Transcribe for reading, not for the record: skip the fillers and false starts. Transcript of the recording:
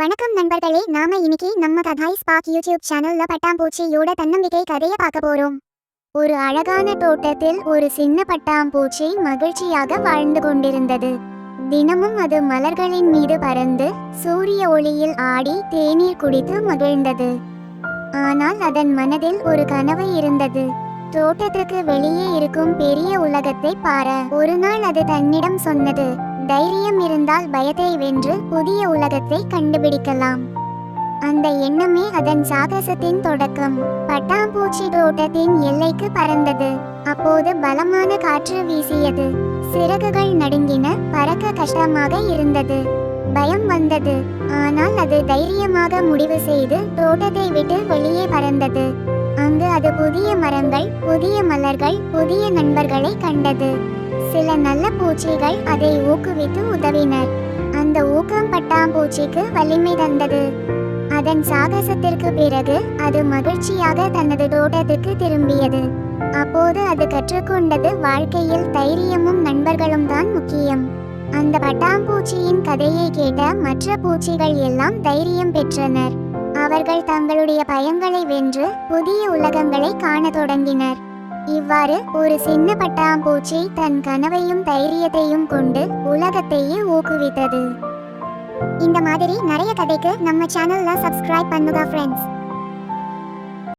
வணக்கம் நண்பர்களே, நாம இன்னைக்கு நம்ம கதாய் ஸ்பார்க் யூடியூப் சேனல்ல பட்டாம்பூச்சியோட தன்னம்பிக்கை கதையை பார்க்க போறோம். ஒரு அழகான தோட்டத்தில் ஒரு சின்ன பட்டாம்பூச்சி மகிழ்ச்சியாக வாழ்ந்து கொண்டிருந்தது. தினமும் அது மலர்களின் மீது பறந்து சூரிய ஒளியில் ஆடி தேநீர் குடித்து மகிழ்ந்தது. ஆனால் அதன் மனதில் ஒரு கனவு இருந்தது. தோட்டத்துக்கு வெளியே இருக்கும் பெரிய உலகத்தை பார. ஒரு நாள் அது தன்னிடம் சொன்னது, தைரியம் இருந்தால் பயத்தை வென்று புதிய உலகத்தை கண்டுபிடிக்கலாம். அந்த எண்ணமே அதன் சாகசத்தின் தொடக்கம். பட்டாம்பூச்சி தோட்டத்தின் எல்லைக்கு பறந்தது. அப்போது பலமான காற்று வீசியது. சிறகுகள் நடுங்கின. பறக்க கஷ்டமாக இருந்தது. பயம் வந்தது. ஆனால் அது தைரியமாக முடிவு செய்து தோட்டத்தை விட்டு வெளியே பறந்தது. அங்கு அது புதிய மரங்கள், புதிய மலர்கள், புதிய நண்பர்களை கண்டது. சில நல்ல பூச்சிகள் அதை ஊக்குவித்து உதவினர். அந்த ஊக்கம் பட்டாம்பூச்சிக்கு வலிமை தந்தது. அதன் சாகசத்திற்கு பிறகு அது மகிழ்ச்சியாக தனது தோட்டத்துக்கு திரும்பியது. அப்போது அது கற்றுக்கொண்டது, வாழ்க்கையில் தைரியமும் நண்பர்களும் தான் முக்கியம். அந்த பட்டாம்பூச்சியின் கதையை கேட்ட மற்ற பூச்சிகள் எல்லாம் தைரியம் பெற்றனர். அவர்கள் தங்களுடைய பயங்களை வென்று புதிய உலகங்களை காண தொடங்கினர். இவ்வாறு ஒரு சின்ன பட்டாம்பூச்சி தன் கனவையும் தைரியத்தையும் கொண்டு உலகத்தையே ஊக்குவித்தது. இந்த மாதிரி நிறைய கதைக்கு நம்ம சேனல்ல சப்ஸ்கிரைப் பண்ணுங்க ஃப்ரெண்ட்ஸ்.